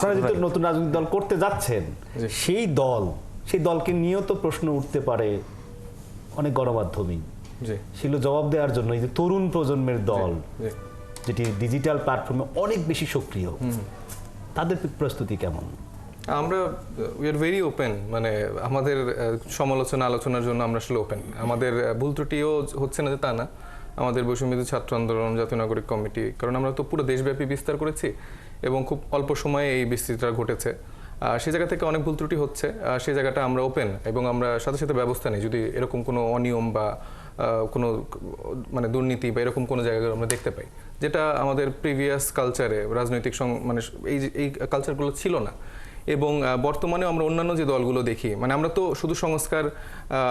আপনারা যেহেতু নতুন রাজনৈতিক দল করতে যাচ্ছেন, সেই দলকে নিয়েও তো প্রশ্ন উঠতে পারে অনেক গণমাধ্যমেই। সেগুলো জবাব দেওয়ার জন্য এই যে তরুণ প্রজন্মের দল যেটি ডিজিটাল প্ল্যাটফর্মে অনেক বেশি সক্রিয়, তাদের প্রস্তুতি কেমন? আমরা উই আর ভেরি ওপেন, মানে আমাদের সমালোচনা আলোচনার জন্য আমরা আসলে ওপেন। আমাদের ভুল ত্রুটিও হচ্ছে না যে তা না। আমাদের বৈষম্যবিরোধী ছাত্র আন্দোলন, জাতীয় নাগরিক কমিটি, কারণ আমরা তো পুরো দেশব্যাপী বিস্তার করেছি এবং খুব অল্প সময়ে এই বিস্তৃতিটা ঘটেছে। সেই জায়গা থেকে অনেক ভুল ত্রুটি হচ্ছে, সেই জায়গাটা আমরা ওপেন এবং আমরা সাথে সাথে ব্যবস্থা নিই যদি এরকম কোনো অনিয়ম বা কোনো মানে দুর্নীতি বা এরকম কোনো জায়গায় আমরা দেখতে পাই, যেটা আমাদের প্রিভিয়াস কালচারে রাজনৈতিক মানে এই কালচারগুলো ছিল না। এবং বর্তমানে আমরা অন্যান্য যে দলগুলো দেখি, মানে আমরা তো শুধু সংস্কার,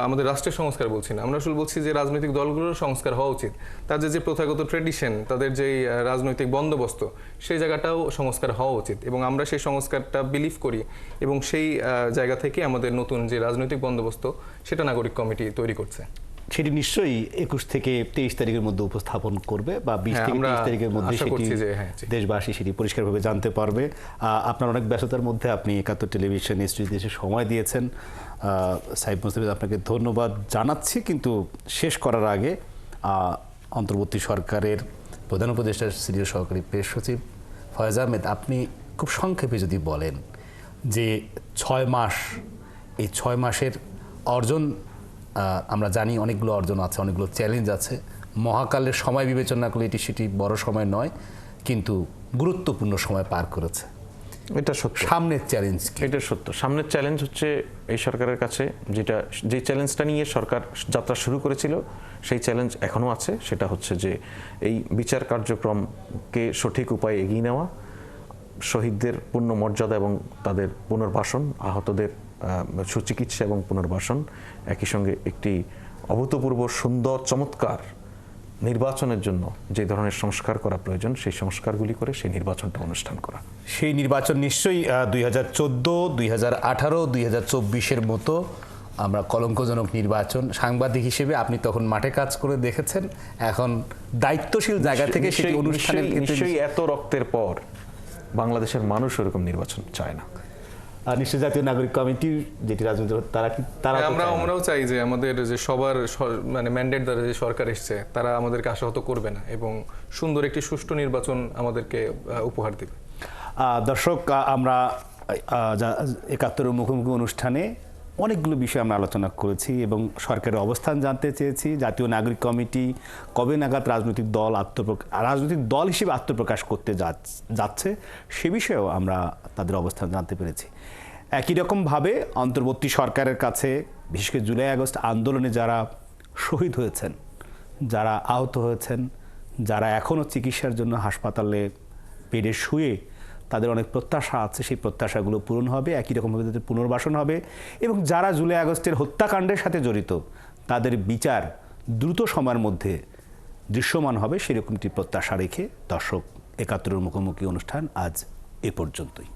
আমাদের রাষ্ট্রের সংস্কার বলছি না, আমরা আসলে বলছি যে রাজনৈতিক দলগুলোর সংস্কার হওয়া উচিত। তাদের যে প্রথাগত ট্রেডিশন, তাদের যেই রাজনৈতিক বন্দোবস্ত, সেই জায়গাটাও সংস্কার হওয়া উচিত এবং আমরা সেই সংস্কারটা বিলিভ করি এবং সেই জায়গা থেকে আমাদের নতুন যে রাজনৈতিক বন্দোবস্ত সেটা নাগরিক কমিটি তৈরি করছে। সেটি নিশ্চয়ই 21 থেকে 23 তারিখের মধ্যে উপস্থাপন করবে বা 20 থেকে 23 তারিখের মধ্যে সেটি দেশবাসী সেটি পরিষ্কারভাবে জানতে পারবে। আপনার অনেক ব্যস্ততার মধ্যে আপনি 71 টেলিভিশন স্টুডিওতে এসে সময় দিয়েছেন। সাইফ মুস্তাফিজ, আপনাকে ধন্যবাদ জানাচ্ছি। কিন্তু শেষ করার আগে অন্তর্বর্তী সরকারের প্রধান উপদেষ্টার সিনিয়র সহকারী প্রেস সচিব ফয়েজ আহমেদ, আপনি খুব সংক্ষেপে যদি বলেন যে 6 মাস, এই 6 মাসের অর্জন, আমরা জানি অনেকগুলো অর্জন আছে, অনেকগুলো চ্যালেঞ্জ আছে। মহাকালের সময় বিবেচনা করলে সেটি বড় সময় নয়, কিন্তু গুরুত্বপূর্ণ সময় পার করেছে। এটা সত্য। সামনের চ্যালেঞ্জ, এটা সত্য। সামনের চ্যালেঞ্জ হচ্ছে এই সরকারের কাছে যে চ্যালেঞ্জটা নিয়ে সরকার যাত্রা শুরু করেছিল, সেই চ্যালেঞ্জ এখনও আছে। সেটা হচ্ছে যে এই বিচার কার্যক্রমকে সঠিক উপায়ে এগিয়ে নেওয়া, শহীদদের পূর্ণ মর্যাদা এবং তাদের পুনর্বাসন, আহতদের সুচিকিৎসা এবং পুনর্বাসন, একই সঙ্গে একটি অভূতপূর্ব সুন্দর চমৎকার নির্বাচনের জন্য যে ধরনের সংস্কার করা প্রয়োজন, সেই সংস্কারগুলি করে সেই নির্বাচনটা অনুষ্ঠান করা। সেই নির্বাচন নিশ্চয়ই 2014, 2018, 2024-এর মতো আমরা কলঙ্কজনক নির্বাচন। সাংবাদিক হিসেবে আপনি তখন মাঠে কাজ করে দেখেছেন, এখন দায়িত্বশীল জায়গা থেকে সেই অনুষ্ঠানের নিশ্চয়ই এত রক্তের পর বাংলাদেশের মানুষ এরকম নির্বাচন চায় না। নিশ্চয় জাতীয় নাগরিক কমিটি যেটি রাজনীতি, আমরাও চাই যে আমাদের যে সবার মানে ম্যান্ডেট দ্বারা যে সরকার এসছে তারা আমাদেরকে আশাহত করবে না এবং সুন্দর একটি সুষ্ঠু নির্বাচন আমাদেরকে উপহার দেবে। দর্শক, আমরা 71 মুখোমুখি অনুষ্ঠানে অনেকগুলো বিষয় আমরা আলোচনা করেছি এবং সরকারের অবস্থান জানতে চেয়েছি। জাতীয় নাগরিক কমিটি কবে নাগাদ রাজনৈতিক দল হিসেবে আত্মপ্রকাশ করতে যাচ্ছে সে বিষয়েও আমরা তাদের অবস্থান জানতে পেরেছি। একই রকমভাবে অন্তর্বর্তী সরকারের কাছে, বিশেষ করে জুলাই আগস্ট আন্দোলনে যারা শহীদ হয়েছেন, যারা আহত হয়েছেন, যারা এখনও চিকিৎসার জন্য হাসপাতালে বেডে শুয়ে, তাদের অনেক প্রত্যাশা আছে, সেই প্রত্যাশাগুলো পূরণ হবে। একই রকমভাবে তাদের পুনর্বাসন হবে এবং যারা জুলাই আগস্টের হত্যাকাণ্ডের সাথে জড়িত, তাদের বিচার দ্রুত সময়ের মধ্যে দৃশ্যমান হবে, সেরকমটি প্রত্যাশা রেখে দর্শক 71 মুখোমুখি অনুষ্ঠান আজ এ পর্যন্তই।